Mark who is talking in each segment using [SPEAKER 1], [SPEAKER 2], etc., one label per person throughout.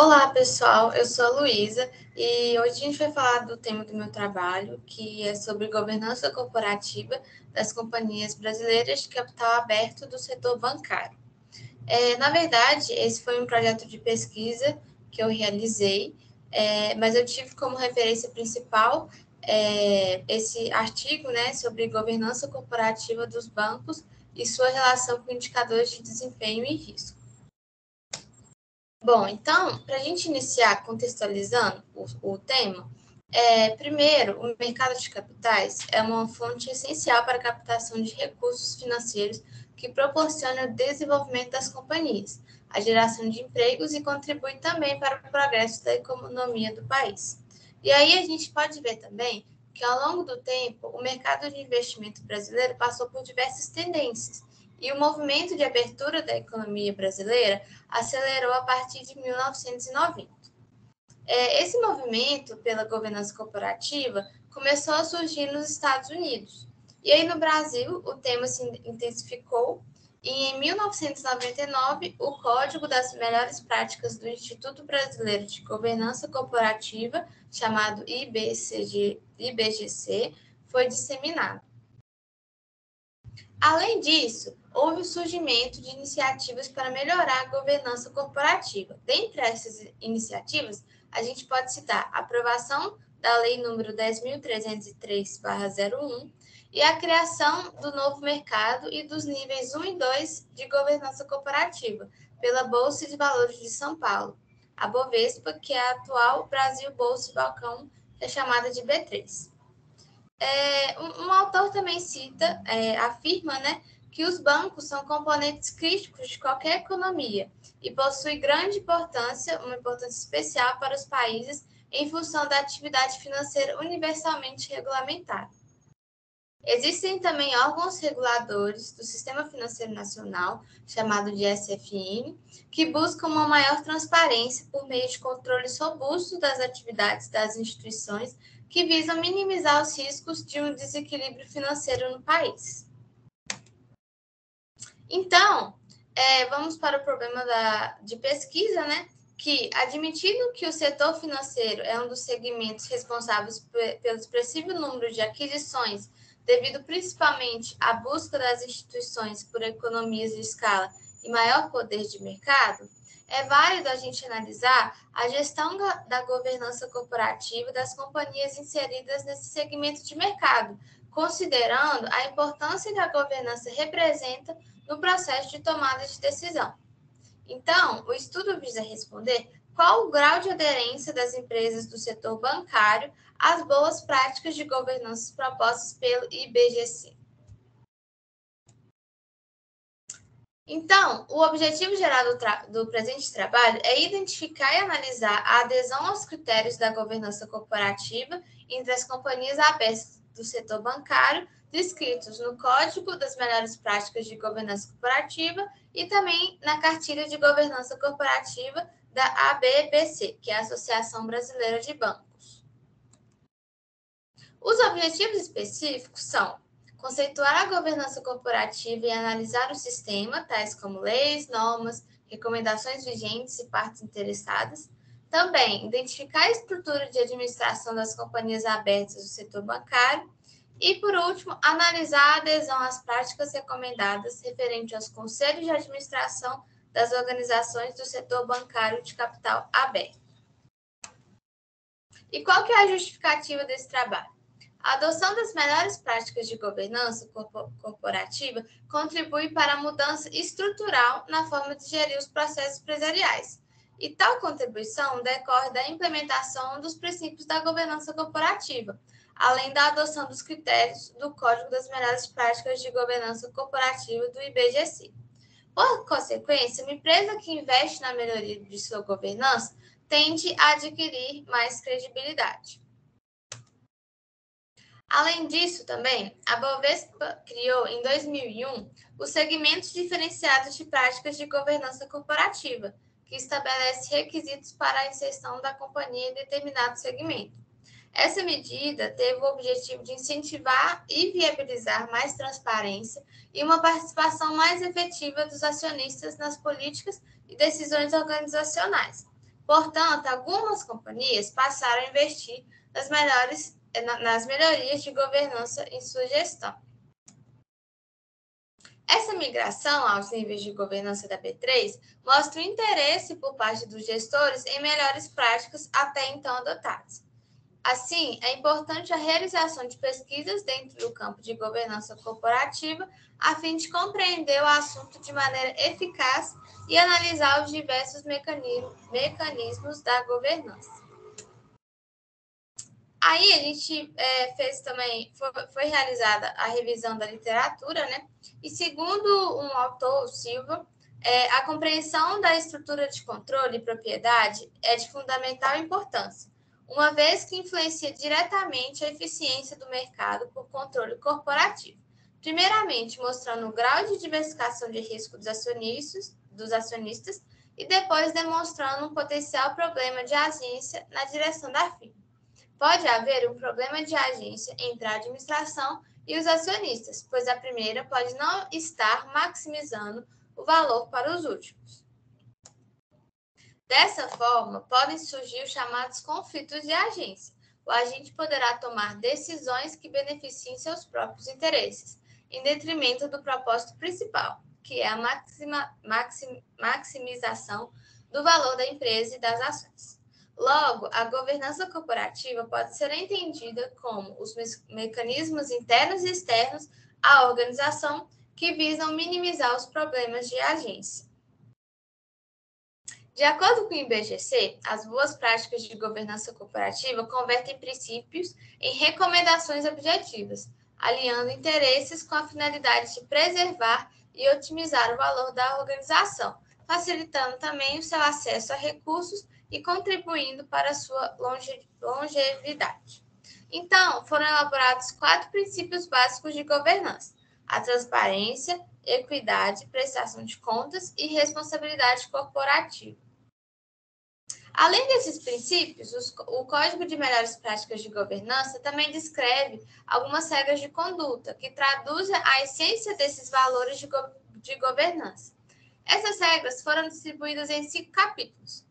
[SPEAKER 1] Olá, pessoal. Eu sou a Luísa e hoje a gente vai falar do tema do meu trabalho, que é sobre governança corporativa das companhias brasileiras de capital aberto do setor bancário. Na verdade, esse foi um projeto de pesquisa que eu realizei, mas eu tive como referência principal esse artigo, né, sobre governança corporativa dos bancos e sua relação com indicadores de desempenho e risco. Bom, então, para a gente iniciar contextualizando o tema, primeiro, o mercado de capitais é uma fonte essencial para a captação de recursos financeiros que proporciona o desenvolvimento das companhias, a geração de empregos e contribui também para o progresso da economia do país. E aí a gente pode ver também que, ao longo do tempo, o mercado de investimento brasileiro passou por diversas tendências, e o movimento de abertura da economia brasileira acelerou a partir de 1990. Esse movimento pela governança corporativa começou a surgir nos Estados Unidos. E aí, no Brasil, o tema se intensificou e, em 1999, o Código das Melhores Práticas do Instituto Brasileiro de Governança Corporativa, chamado IBGC, foi disseminado. Além disso, houve o surgimento de iniciativas para melhorar a governança corporativa. Dentre essas iniciativas, a gente pode citar a aprovação da Lei nº 10.303/01 e a criação do novo mercado e dos níveis 1 e 2 de governança corporativa pela Bolsa de Valores de São Paulo, a Bovespa, que é a atual Brasil Bolsa e Balcão, que é chamada de B3. Um autor também afirma, né, que os bancos são componentes críticos de qualquer economia e possuem grande importância, uma importância especial para os países em função da atividade financeira universalmente regulamentada. Existem também órgãos reguladores do Sistema Financeiro Nacional, chamado de SFN, que buscam uma maior transparência por meio de controles robustos das atividades das instituições que visam minimizar os riscos de um desequilíbrio financeiro no país. Então, vamos para o problema de pesquisa, né? Que, admitindo que o setor financeiro é um dos segmentos responsáveis pelo expressivo número de aquisições, devido principalmente à busca das instituições por economias de escala e maior poder de mercado, é válido a gente analisar a gestão da governança corporativa das companhias inseridas nesse segmento de mercado, considerando a importância que a governança representa no processo de tomada de decisão. Então, o estudo visa responder qual o grau de aderência das empresas do setor bancário às boas práticas de governança propostas pelo IBGC. Então, o objetivo geral do presente trabalho é identificar e analisar a adesão aos critérios da governança corporativa entre as companhias abertas do setor bancário, descritos no Código das Melhores Práticas de Governança Corporativa e também na Cartilha de Governança Corporativa da ABBC, que é a Associação Brasileira de Bancos. Os objetivos específicos são conceituar a governança corporativa e analisar o sistema, tais como leis, normas, recomendações vigentes e partes interessadas. Também, identificar a estrutura de administração das companhias abertas do setor bancário. E, por último, analisar a adesão às práticas recomendadas referente aos conselhos de administração das organizações do setor bancário de capital aberto. E qual que é a justificativa desse trabalho? A adoção das melhores práticas de governança corporativa contribui para a mudança estrutural na forma de gerir os processos empresariais. E tal contribuição decorre da implementação dos princípios da governança corporativa, além da adoção dos critérios do Código das Melhores Práticas de Governança Corporativa do IBGC. Por consequência, uma empresa que investe na melhoria de sua governança tende a adquirir mais credibilidade. Além disso, também, a Bovespa criou, em 2001, os segmentos diferenciados de práticas de governança corporativa, que estabelece requisitos para a inserção da companhia em determinado segmento. Essa medida teve o objetivo de incentivar e viabilizar mais transparência e uma participação mais efetiva dos acionistas nas políticas e decisões organizacionais, Portanto, algumas companhias passaram a investir nas melhorias de governança em sua gestão. Essa migração aos níveis de governança da B3 mostra o interesse por parte dos gestores em melhores práticas até então adotadas. Assim, é importante a realização de pesquisas dentro do campo de governança corporativa, a fim de compreender o assunto de maneira eficaz e analisar os diversos mecanismos da governança. Aí a gente fez também, foi realizada a revisão da literatura, né? E segundo um autor, o Silva, a compreensão da estrutura de controle e propriedade é de fundamental importância, uma vez que influencia diretamente a eficiência do mercado por controle corporativo. Primeiramente, mostrando o grau de diversificação de risco dos acionistas e depois demonstrando um potencial problema de agência na direção da firma. Pode haver um problema de agência entre a administração e os acionistas, pois a primeira pode não estar maximizando o valor para os últimos. Dessa forma, podem surgir os chamados conflitos de agência. O agente poderá tomar decisões que beneficiem seus próprios interesses, em detrimento do propósito principal, que é a maximização do valor da empresa e das ações. Logo, a governança corporativa pode ser entendida como os mecanismos internos e externos à organização que visam minimizar os problemas de agência. De acordo com o IBGC, as boas práticas de governança corporativa convertem princípios em recomendações objetivas, alinhando interesses com a finalidade de preservar e otimizar o valor da organização, facilitando também o seu acesso a recursos e contribuindo para a sua longevidade. Então, foram elaborados 4 princípios básicos de governança: a transparência, equidade, prestação de contas e responsabilidade corporativa. Além desses princípios, o Código de Melhores Práticas de Governança também descreve algumas regras de conduta que traduzem a essência desses valores de governança. Essas regras foram distribuídas em 5 capítulos.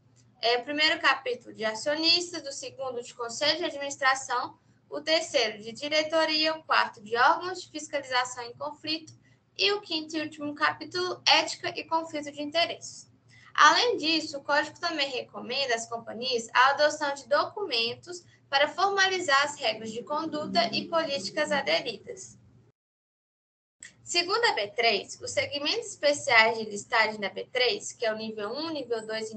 [SPEAKER 1] O primeiro capítulo de acionistas, o segundo de conselho de administração, o terceiro de diretoria, o quarto de órgãos de fiscalização em conflito e o quinto e último capítulo, ética e conflito de interesses. Além disso, o Código também recomenda às companhias a adoção de documentos para formalizar as regras de conduta e políticas aderidas. Segundo a B3, os segmentos especiais de listagem da B3, que é o nível 1, nível 2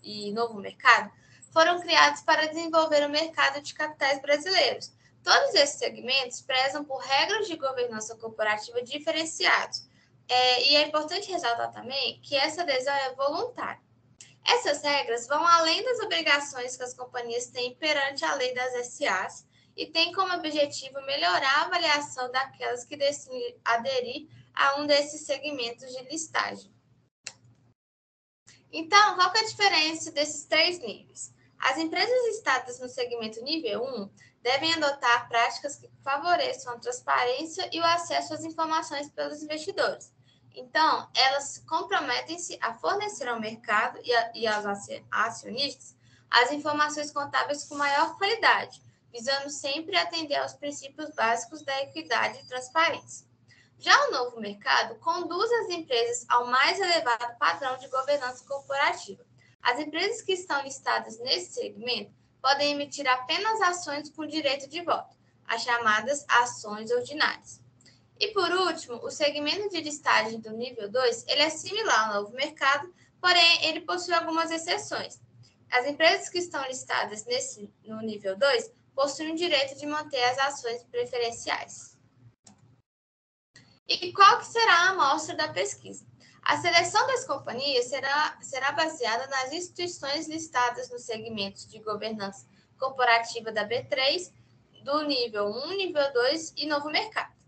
[SPEAKER 1] e novo mercado, foram criados para desenvolver o mercado de capitais brasileiros. Todos esses segmentos prezam por regras de governança corporativa diferenciados. E é importante ressaltar também que essa adesão é voluntária. Essas regras vão além das obrigações que as companhias têm perante a lei das SAs e têm como objetivo melhorar a avaliação daquelas que decidem aderir a um desses segmentos de listagem. Então, qual que é a diferença desses 3 níveis? As empresas listadas no segmento nível 1 devem adotar práticas que favoreçam a transparência e o acesso às informações pelos investidores. Então, elas comprometem-se a fornecer ao mercado e aos acionistas as informações contábeis com maior qualidade, visando sempre atender aos princípios básicos da equidade e transparência. Já o novo mercado conduz as empresas ao mais elevado padrão de governança corporativa. As empresas que estão listadas nesse segmento podem emitir apenas ações com direito de voto, as chamadas ações ordinárias. E, por último, o segmento de listagem do nível 2, ele é similar ao novo mercado, porém, ele possui algumas exceções. As empresas que estão listadas no nível 2 possuem o direito de manter as ações preferenciais. E qual que será a amostra da pesquisa? A seleção das companhias será baseada nas instituições listadas nos segmentos de governança corporativa da B3, do nível 1, nível 2 e novo mercado.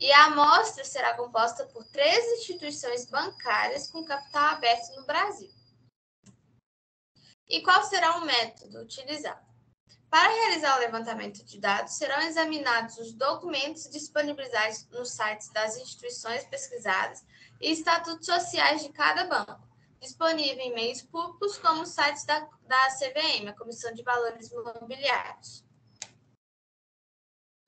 [SPEAKER 1] E a amostra será composta por 13 instituições bancárias com capital aberto no Brasil. E qual será o método utilizado? Para realizar o levantamento de dados, serão examinados os documentos disponibilizados nos sites das instituições pesquisadas e estatutos sociais de cada banco, disponível em meios públicos como os sites da CVM, a Comissão de Valores Mobiliários.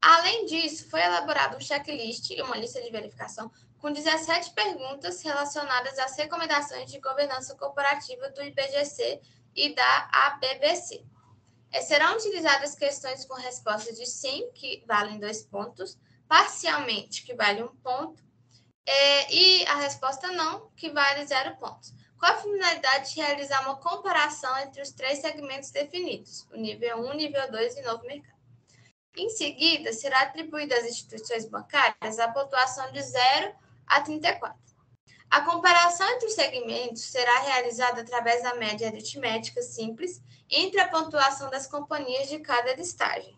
[SPEAKER 1] Além disso, foi elaborado um checklist e uma lista de verificação com 17 perguntas relacionadas às recomendações de governança corporativa do IBGC e da ABBC. Serão utilizadas questões com resposta de sim, que valem 2 pontos, parcialmente, que vale 1 ponto, e a resposta não, que vale 0 pontos, com a finalidade de realizar uma comparação entre os 3 segmentos definidos, o nível 1, nível 2 e novo mercado. Em seguida, será atribuída às instituições bancárias a pontuação de 0 a 34. A comparação entre os segmentos será realizada através da média aritmética simples entre a pontuação das companhias de cada listagem.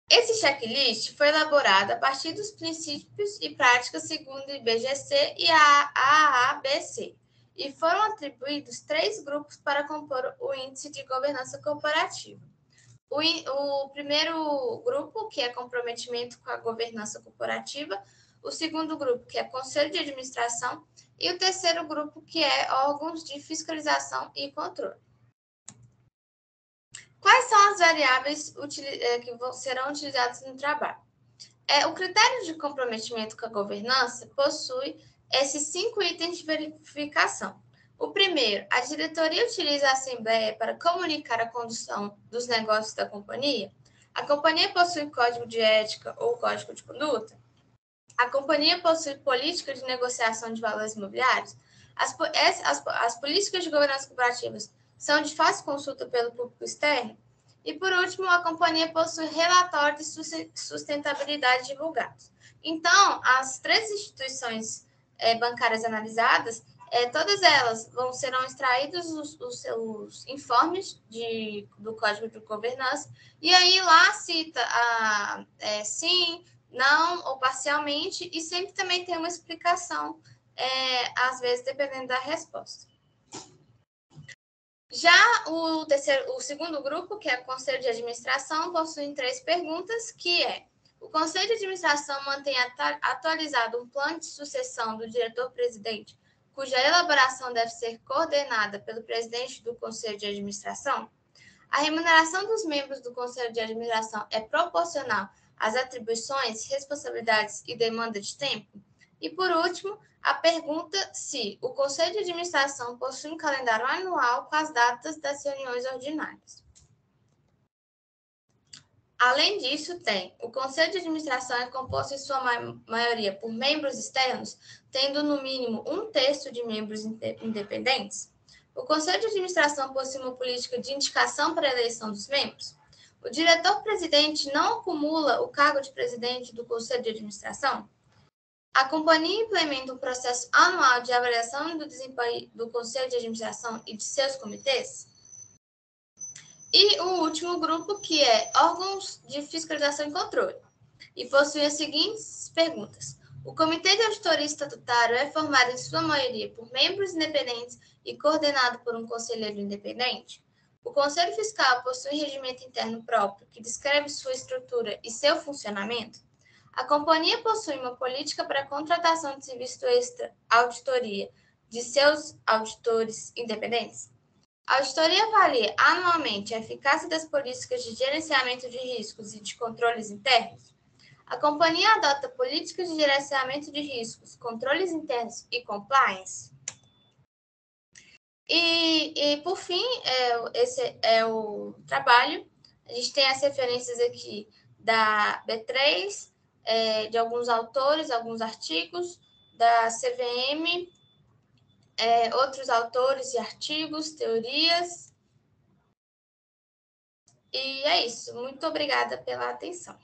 [SPEAKER 1] Esse checklist foi elaborado a partir dos princípios e práticas segundo o IBGC e a AABC, e foram atribuídos 3 grupos para compor o Índice de Governança Corporativa. O primeiro grupo, que é comprometimento com a governança corporativa, o segundo grupo, que é conselho de administração, e o terceiro grupo, que é órgãos de fiscalização e controle. Quais são as variáveis que serão utilizadas no trabalho? O critério de comprometimento com a governança possui esses 5 itens de verificação. O primeiro, a diretoria utiliza a assembleia para comunicar a condução dos negócios da companhia? A companhia possui código de ética ou código de conduta? A companhia possui política de negociação de valores imobiliários? As políticas de governança corporativas são de fácil consulta pelo público externo? E, por último, a companhia possui relatório de sustentabilidade divulgados. Então, as 3 instituições bancárias analisadas, todas elas serão extraídos os seus informes do Código de Governança, e aí lá cita sim, não ou parcialmente, e sempre também tem uma explicação, às vezes dependendo da resposta. Já o segundo grupo, que é o Conselho de Administração, possui 3 perguntas, que é: o Conselho de Administração mantém atualizado um plano de sucessão do diretor-presidente, cuja elaboração deve ser coordenada pelo presidente do Conselho de Administração? A remuneração dos membros do Conselho de Administração é proporcional às atribuições, responsabilidades e demanda de tempo? E, por último, a pergunta se o Conselho de Administração possui um calendário anual com as datas das reuniões ordinárias. Além disso, o Conselho de Administração é composto em sua maioria por membros externos, tendo no mínimo 1/3 de membros independentes. O Conselho de Administração possui uma política de indicação para a eleição dos membros. O diretor-presidente não acumula o cargo de presidente do Conselho de Administração. A companhia implementa um processo anual de avaliação do desempenho do Conselho de Administração e de seus comitês. E o último grupo, que é órgãos de fiscalização e controle, e possui as seguintes perguntas: o Comitê de Auditoria Estatutário é formado em sua maioria por membros independentes e coordenado por um conselheiro independente? O Conselho Fiscal possui regimento interno próprio que descreve sua estrutura e seu funcionamento? A companhia possui uma política para a contratação de serviço extra auditoria de seus auditores independentes? A auditoria avalia anualmente a eficácia das políticas de gerenciamento de riscos e de controles internos? A companhia adota políticas de gerenciamento de riscos, controles internos e compliance? E por fim, esse é o trabalho. A gente tem as referências aqui da B3, de alguns autores, alguns artigos, da CVM, outros autores e artigos, teorias. E é isso. Muito obrigada pela atenção.